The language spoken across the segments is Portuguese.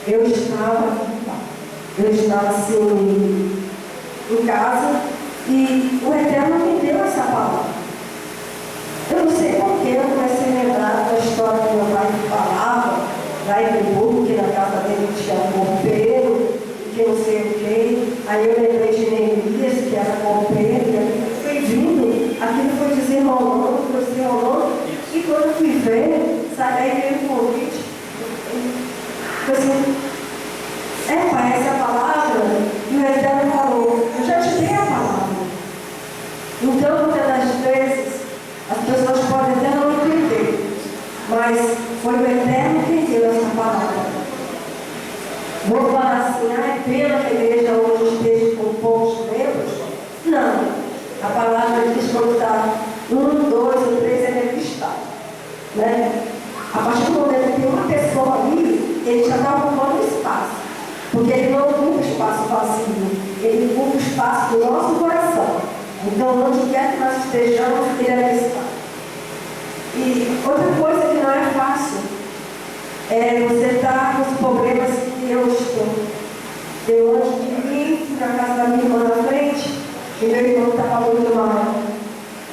eu estava assim, em casa, e o Eterno me deu essa palavra. Eu não sei porquê, eu comecei a lembrar da história que meu pai falava, lá em Friburgo, que na casa dele tinha um copeiro, que não sei o quê. Aí eu lembrei de Neemias, que era copeiro, e aquilo foi vindo, aquilo foi desenrolando, e quando eu fui ver, sabe, aí veio um convite. Eu assim, pai, essa é a palavra, e o Eterno falou, eu já te dei a palavra. Então, muitas das vezes, as pessoas podem até não entender, mas foi o Eterno quem deu essa palavra. Vou falar assim, é pena que a igreja hoje esteja com poucos membros? Não. A palavra diz que está 1, 2 ou 3 é registrado. Né? A partir do momento que tem uma pessoa ali, ele já está ocupando espaço. Porque ele não ocupa espaço vazio, ele ocupa o espaço do nosso coração. Então, onde quer que nós estejamos, ele é estar. E outra coisa que não é fácil é você estar com os problemas que eu estou. Eu, antes de vir, fui na casa da minha irmã na frente, e meu irmão estava muito mal.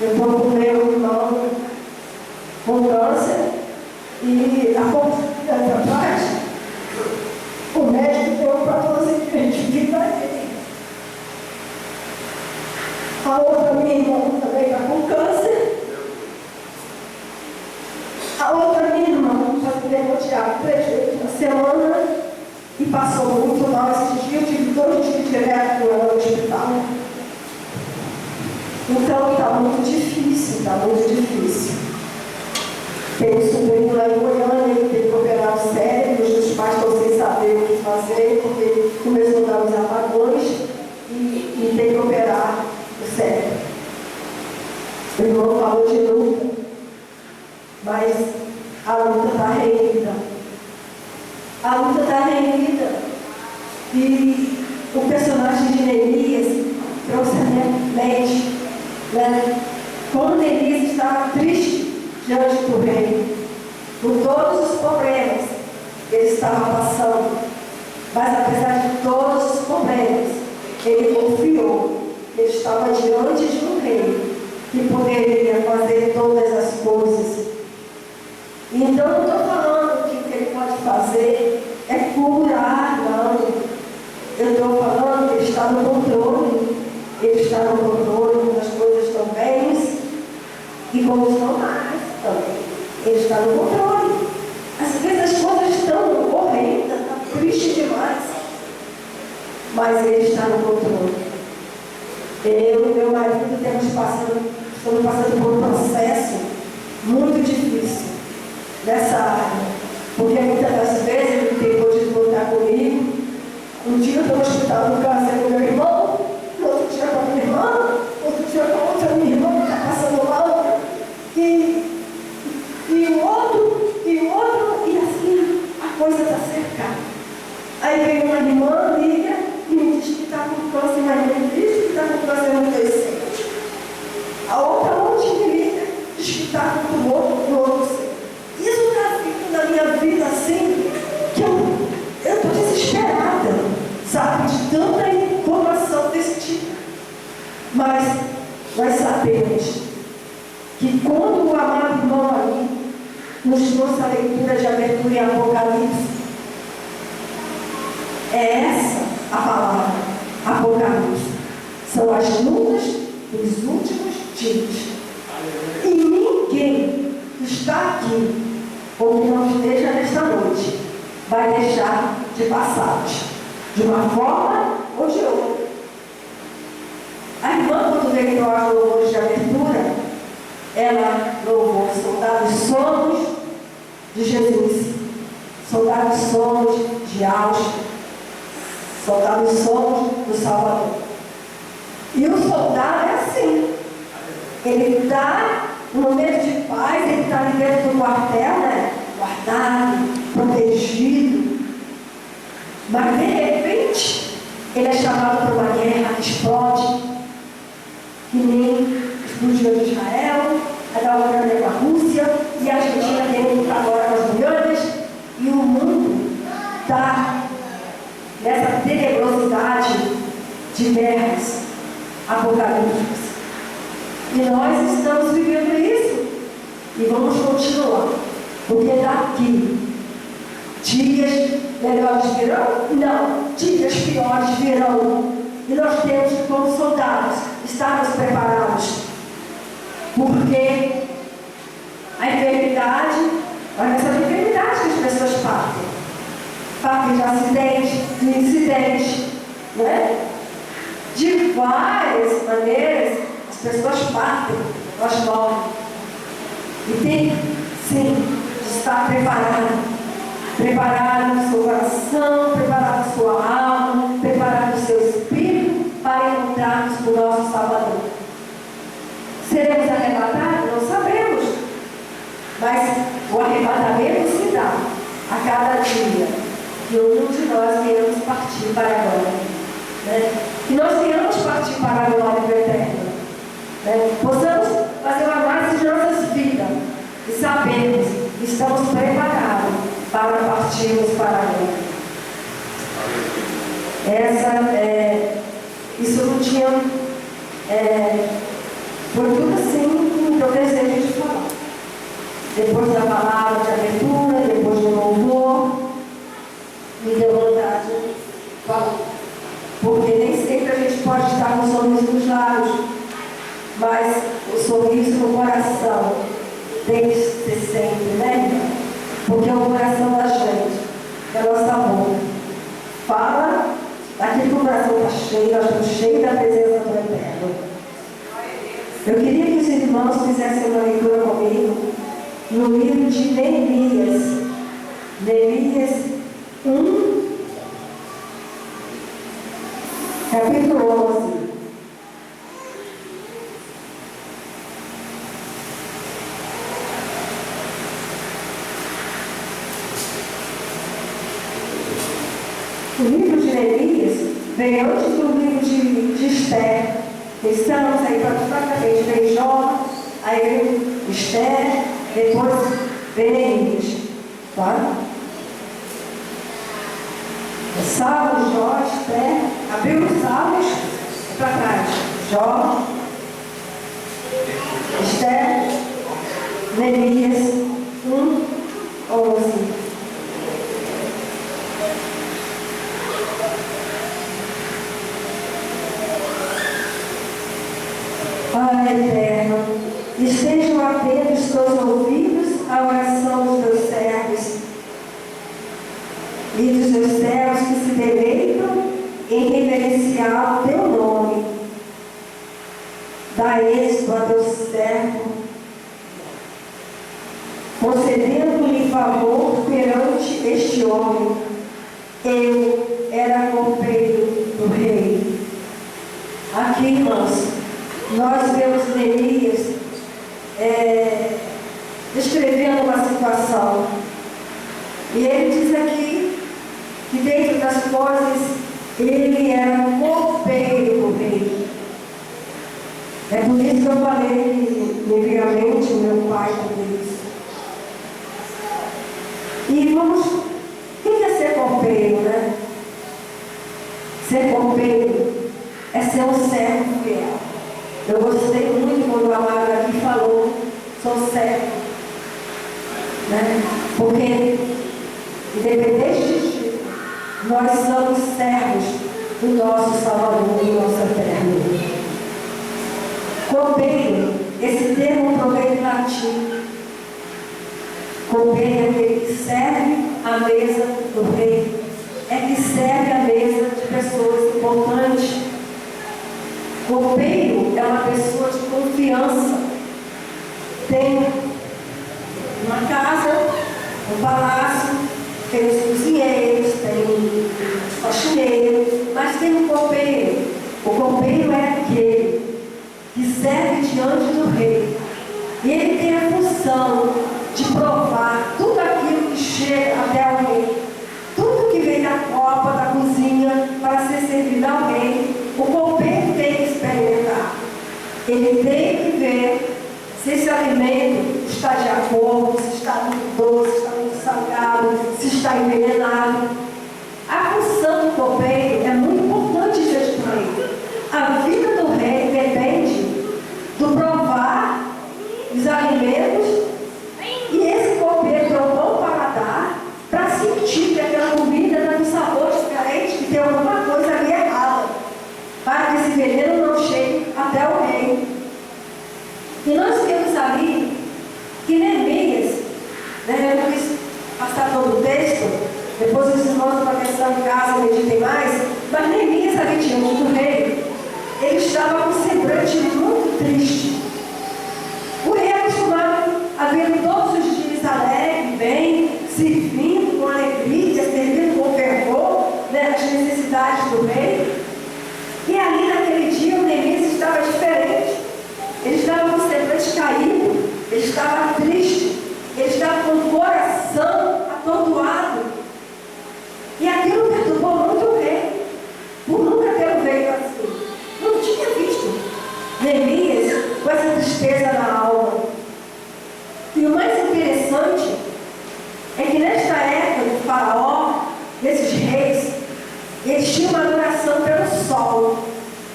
Eu estou com meu irmão com câncer, e há pouco tempo atrás, o médico deu para todas as igrejas que vai ter. A outra minha irmã também está com câncer. A outra minha irmã já levou o Tiago 3 vezes na semana e passou muito mal esses dias. Eu tive 2 dias direto com ela no hospital. Então está muito difícil, está muito difícil. Tem um sobrinho lá em Goiânia que tem que operar o cérebro, os pais estão sem saber o que fazer, porque começou a dar os apagões e tem que operar o cérebro. O irmão falou de luta, mas a luta está renhida. A luta está renhida. E o personagem de Neemias trouxe a minha mente, né? Como Neemias estava triste diante do rei, por todos os problemas que ele estava passando, mas apesar de todos os problemas, ele confiou que ele estava diante de um rei que poderia fazer todas as coisas. E então não estou falando que o que ele pode fazer é curar, não. Eu estou falando que ele está no controle. Ele está no controle quando as coisas estão bem e como estão mais também. Ele está no controle. Às vezes as coisas estão horrendas, está triste demais, mas ele está no controle. Eu e meu marido estamos passando por um processo muito difícil nessa área, porque muitas das vezes ele não tem podido voltar comigo. Um dia eu estou no hospital no câncer com meu irmão, no outro dia com a minha irmã, outro dia com a outra minha irmã que está passando mal, e o outro, e assim a coisa está cercada. Aí vem uma irmã, liga, e me diz que está com câncer, mas me diz que está com câncer no terceiro. A outra me liga, diz que está com tumor no outro seio. Isso está ficando na minha vida assim, que eu estou desesperada, sabe, de tanta informação desse tipo. Mas nós sabemos que quando o amado irmão ali nos trouxe a leitura de abertura em Apocalipse, é essa a palavra, Apocalipse. São as lutas dos últimos dias. E ninguém que está aqui, ou que não esteja nesta noite, vai deixar de passar de uma forma ou de outra. A irmã, quando veio para os louvores de abertura, ela louvou: soldados somos de Jesus, soldados somos de Auschwitz, soldados somos do Salvador. E o soldado é assim, ele está no momento de paz, ele está ali dentro do quartel, né? Guardado, protegido, mas de repente ele é chamado para uma guerra que explode, que nem explodiu de Israel, a Ucrânia com a Rússia, e a Argentina tem que lutar agora com as mulheres, e o mundo está de guerras apocalípticas. E nós estamos vivendo isso. E vamos continuar. Porque daqui, dias melhores virão? Não, dias piores virão. E nós temos que, como soldados, estarmos preparados. Porque a enfermidade, olha só a enfermidade que as pessoas partem. Partem de acidente, de incidente, né? De várias maneiras, as pessoas partem, elas morrem. E tem, sim, de estar preparado. Preparar o seu coração, preparar a sua alma, preparar o seu espírito para encontrarmos com o nosso Salvador. Seremos arrebatados? Não sabemos. Mas o arrebatamento se dá a cada dia. Que um de nós queremos partir para a glória. Né? Que nós queremos partir para a glória do Eterno. Né? Possamos fazer uma análise de nossas vidas e sabermos que estamos preparados para partirmos para a glória. Isso não tinha, foi tudo assim que eu desejei de falar. Depois da palavra de abertura, depois do louvor, me deu vontade de falar. Porque nem sempre a gente pode estar com o sorriso nos lábios, mas o sorriso no coração tem que ser sempre, né? Porque é o coração da gente, é a nossa boca. Fala daquilo que o coração está cheio, nós estamos cheios da presença do Eterno. Eu queria que os irmãos fizessem uma leitura comigo no livro de Neemias. Neemias 1, capítulo 11. O livro de Neemias vem antes do livro de Esther. Estamos aí praticamente vem Jó, aí vem Esther, depois vem Neemias. Tá? Salmos, Jó, Esther, abriu os salmos para trás. Jó, Esther, Neemias 1, 11. Pai eterno, estejam atentos teus ouvidos à oração dos teus servos e dos teus servos que se deleitam em reverenciar o teu nome. Dá êxito a teu servo, concedendo-lhe favor perante este homem. Eu era copeiro do rei. Aqui, irmãos, nós vemos Neemias descrevendo uma situação. E ele diz aqui que dentro das coisas ele era copeiro do rei. É por isso que eu falei antigamente, meu pai falou isso. E vamos, o que é ser copeiro, né? Ser copeiro é ser um servo fiel. Eu gostei muito quando o Amado aqui falou, sou servo. Né? Porque, independente de ti, nós somos servos do nosso Salvador, do nosso Eterno. Copeiro, esse termo provém do latim. Copeiro é aquele que serve a mesa do rei, é que serve a mesa de pessoas importantes. Copeiro é uma pessoa de confiança. Tem uma casa, um palácio, tem os cozinheiros, tem os faxineiros, mas tem um copeiro. O copeiro é aquele que serve diante do rei. E ele tem a função de provar tudo aquilo que chega até alguém, tudo que vem da copa, da cozinha, para ser servido a alguém. O copeiro tem que experimentar. Ele tem que ver se esse alimento está de acordo, se está muito doce, se está muito salgado, se está envenenado. A função do copeiro é muito importante diante do rei. os irmãos uma questão em casa, meditem mais, mas Neemias ali diante do rei, ele estava com um semblante muito triste. O rei acostumado a ver todos os dias alegre, bem, servindo com alegria, servindo com fervor, né, as necessidades do rei. E ali naquele dia o Neemias estava diferente. Ele estava com o semblante caído, ele estava triste, ele estava com o coração atordoado. E aquilo perturbou muito o rei, por nunca ter um rei assim. Não tinha visto Neemias com essa tristeza na alma. E o mais interessante é que nesta época do faraó, desses reis, eles tinham uma adoração pelo sol.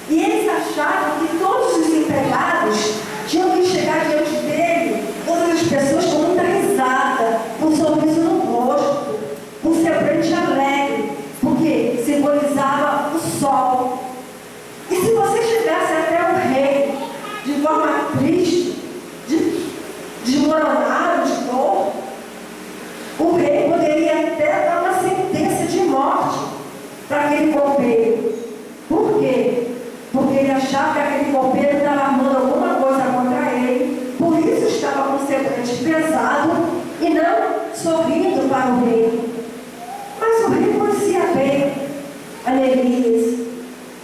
E eles achavam que todos os empregados tinham que chegar diante dele, todas as pessoas com muita risada, com um sorriso no rosto, com um semblante alegre, porque simbolizava o sol. E se você chegasse até o rei de forma triste, desmoronado, de dor, o rei poderia até dar uma sentença de morte para aquele copeiro. Por quê? Porque ele achava que aquele copeiro estava armando alguma coisa contra ele, por isso estava com o semblante pesado e não sorrindo para o rei. Mas o rei conhecia bem a Neemias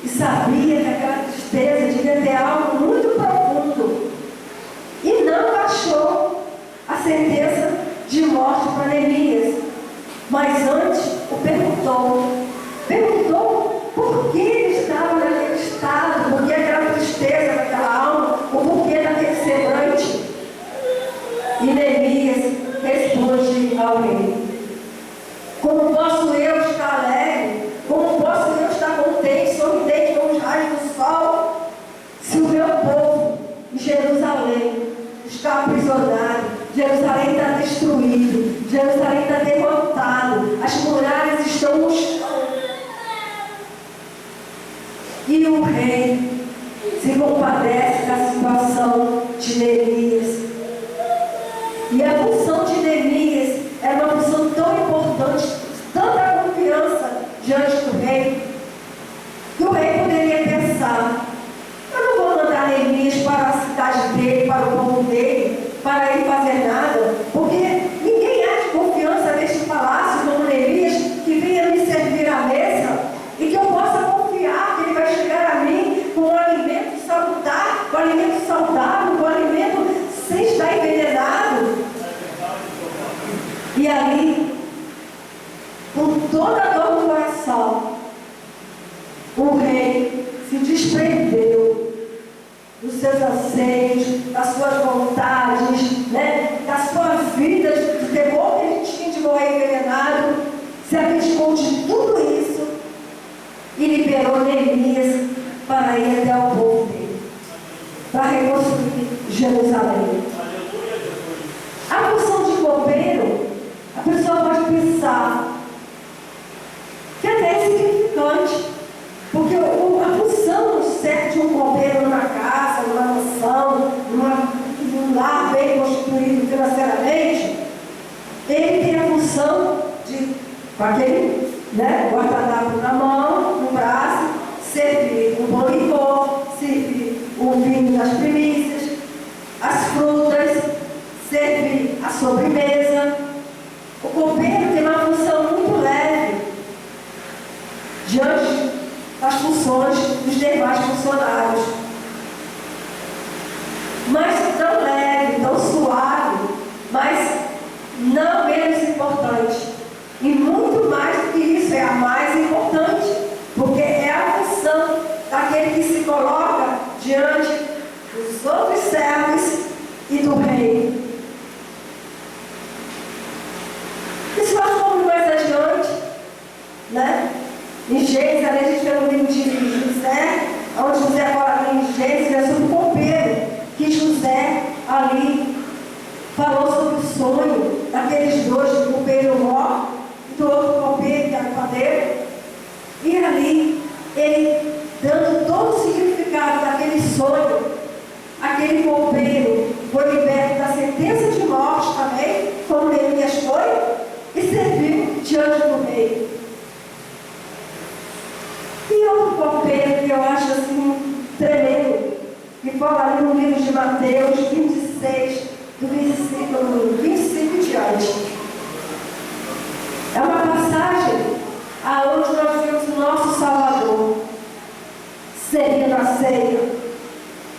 e sabia que aquela tristeza devia ter algo muito profundo, e não baixou a sentença de morte para Neemias, mas antes o perguntou por que ele estava naquele estado, por que aquela tristeza naquela alma, o porquê daquele semblante. E Neemias responde ao rei: como posso eu estar alegre? Como posso eu estar contente, sorridente com os raios do sol, se o meu povo em Jerusalém está aprisionado, Jerusalém está destruído, Jerusalém está derrotado, as muralhas estão no chão? E o rei se compadece da situação de Neemias. E a função de Neemias era uma função tão importante, tanta confiança diante do rei, que o rei poderia pensar: eu não vou mandar Neemias para a cidade dele, para o povo dele, para ele fazer nada, porque ninguém há de confiança neste palácio como Neemias, que venha me servir à mesa e que eu possa confiar que ele vai chegar a mim com um alimento saudável, com um alimento sem estar envenenado. E ali, com toda a dor no coração, o rei se desprendeu dos seus anseios, das suas vontades, né? Das suas vidas, do temor que ele tinha de morrer envenenado, se abdicou de tudo isso e liberou Neemias para ir até o povo dele, para reconstruir Jerusalém. A função de copeiro, a pessoa pode pensar que até é insignificante, porque a função certa de um copeiro numa casa, numa mansão, num lar bem constituído financeiramente, ele tem a função de, com aquele, né, guardanapo na mão, no braço, servir o pão de cor, servir o vinho das primícias, as frutas, servir a sobremesa. O copeiro tem uma função muito leve diante das funções dos demais funcionários, mas tão leve, tão suave, mas não menos importante. E muito mais do que isso, é a mais importante, porque é a função daquele que se coloca diante dos outros servos e do rei. E se nós formos mais adiante, né? Em Gênesis, a gente vê no livro de José, onde José fala ali em Gênesis, é sobre o copeiro, que José ali falou sobre o sonho daqueles dois, do copeiro Ló e do outro copeiro, que era o padeiro. E ali, ele dando todo o significado daquele sonho, aquele copeiro foi liberto da sentença de morte também, como Neemias foi, e serviu diante do rei. Mateus 26, do versículo 25 em diante. É uma passagem aonde nós vemos o nosso Salvador servindo a ceia.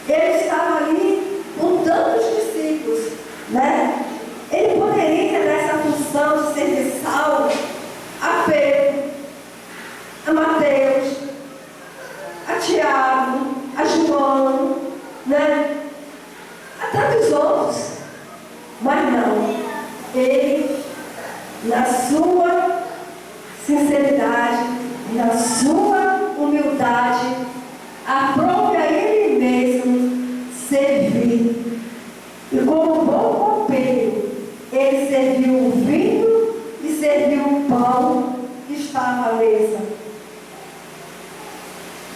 Ele estava ali com tantos discípulos, né? Ele poderia, nessa função de servir sal, a Pedro, a Mateus, a Tiago, a João, né? A tantos outros. Mas não. Ele, na sua sinceridade, na sua humildade, aprove a ele mesmo servir. E como bom copeiro, ele serviu o vinho e serviu o pão que estava à mesa.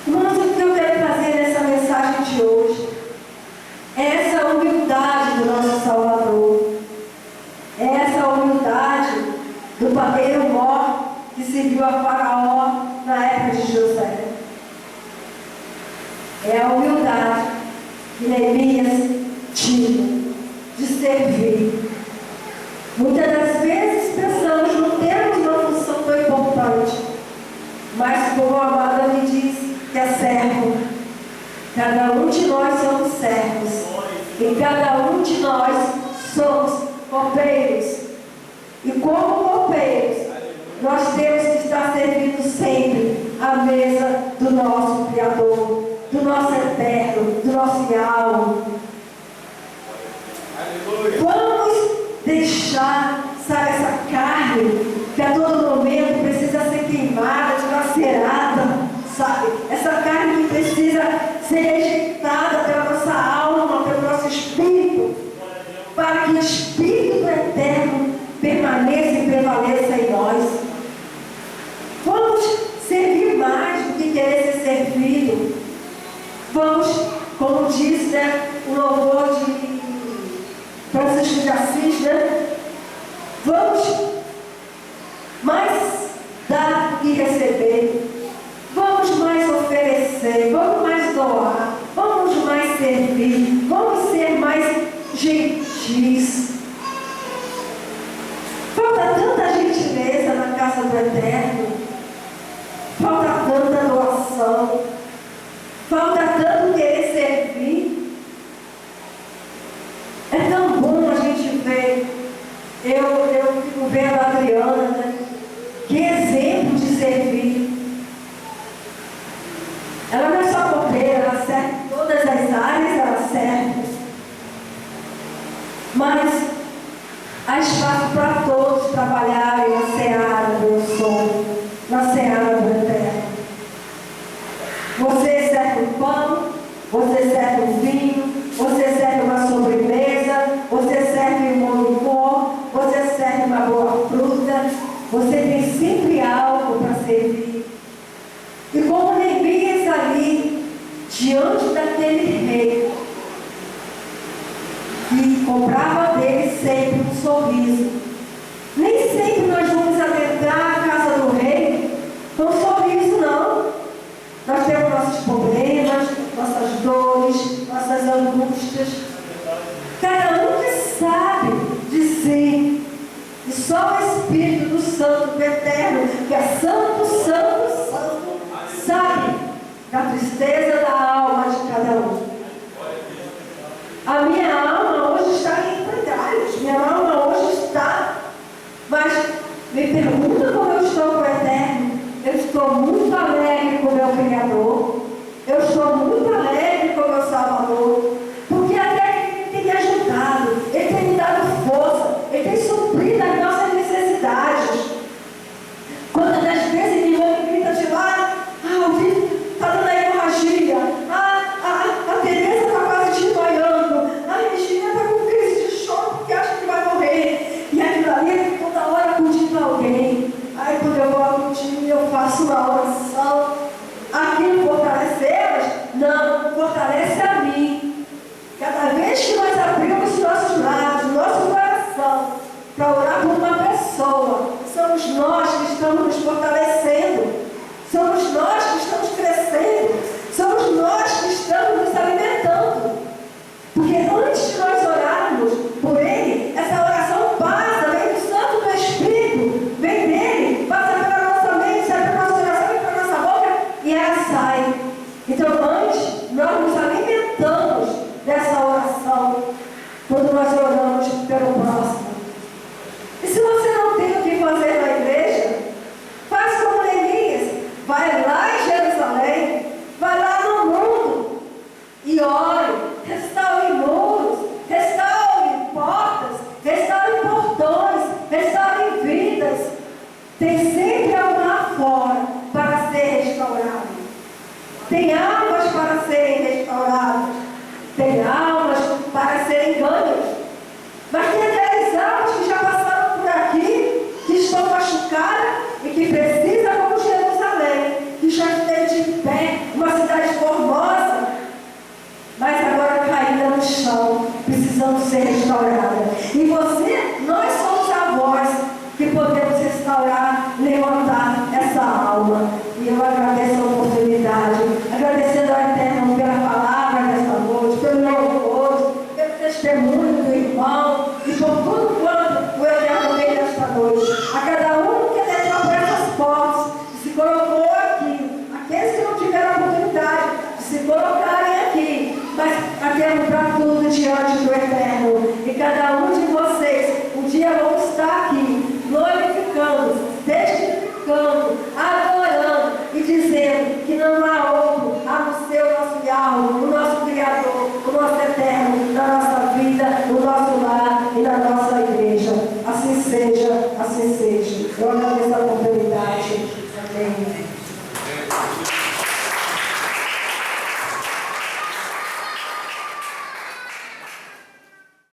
Irmãos, o que eu quero trazer nessa mensagem de hoje é essa humildade do nosso Salvador. É essa humildade do padeiro mor que serviu a Faraó na época de José. É a humildade que Neemias tinha de servir. Muitas das vezes pensamos, não temos uma função tão importante, mas como a amada me diz que é servo, cada um de nós somos servos, e cada um de nós somos copeiros. E como copeiros, nós temos que estar servindo sempre à mesa do nosso Criador, do nosso Eterno, do nosso Yahweh. Vamos deixar, sabe, essa carne que a todo momento precisa ser queimada, dilacerada, sabe? Essa carne que precisa ser rejeitada pela nossa alma, pelo nosso espírito, para que o Espírito do Eterno permaneça e prevaleça em nós. Vamos servir mais do que querer ser servido. Vamos, como diz, né, o louvor de Francisco de Assis, né? Vamos mais dar do que receber. Vamos mais oferecer. Vamos mais doar. Vamos mais servir. Vamos ser mais gentis. Falta tanta gentileza na casa do Eterno. Falta tanta doação. Falta tanto querer servir. É tão bom a gente ver. Eu fico vendo a Adriana, né? Que exemplo de servir. Ela não é só copeira, ela serve em todas as áreas, ela serve. Mas há espaço para todos trabalharem na seara do meu sonho, na seara do Eterno. Você serve um pão, você serve um vinho, você serve uma sobremesa, você serve um molho, você serve uma boa fruta, você tem sempre algo para servir. E como Neemias ali, diante daquele rei, que comprava dele sempre um sorriso. Nem sempre nós vamos adentrar a casa do rei com um sorriso, não. Nós temos nossos problemas, nossas dores, nossas angústias. Cada um que sabe de si. E só o Espírito do Santo, do Eterno, que é santo, santo, santo, sabe da tristeza da alma de cada um. A minha alma hoje está em frangalhos. Minha alma hoje está. Mas me pergunta como eu estou com o Eterno. Eu estou muito alegre com o meu Criador. Eu estou muito alegre com o meu Salvador. Porque até Ele tem me ajudado. Ele tem me dado força. Ele tem suprido as nossas necessidades. Quantas das vezes minha mãe grita de lá, o Vitor está dando a hemorragia. A Tereza está quase desmaiando. A Regina está com crise de choque porque acha que vai morrer. E aquilo ali toda hora acudindo alguém. Aí quando eu vou acudir, eu faço uma oração. Aquilo fortalecê-las? Não, fortalece a mim. Cada vez que nós abrimos nossos lábios, nosso coração, para orar por uma pessoa, somos nós que estamos nos fortalecendo. Somos nós que estamos crescendo. Somos nós que estamos nos alimentando. Porque cada um de vocês, um dia vão estar aqui, glorificando, testificando, adorando e dizendo que não há outro a não ser o nosso Yahweh, o nosso Criador, o nosso Eterno, na nossa vida, no nosso lar e na nossa igreja. Assim seja, assim seja. Eu agradeço a oportunidade. Amém.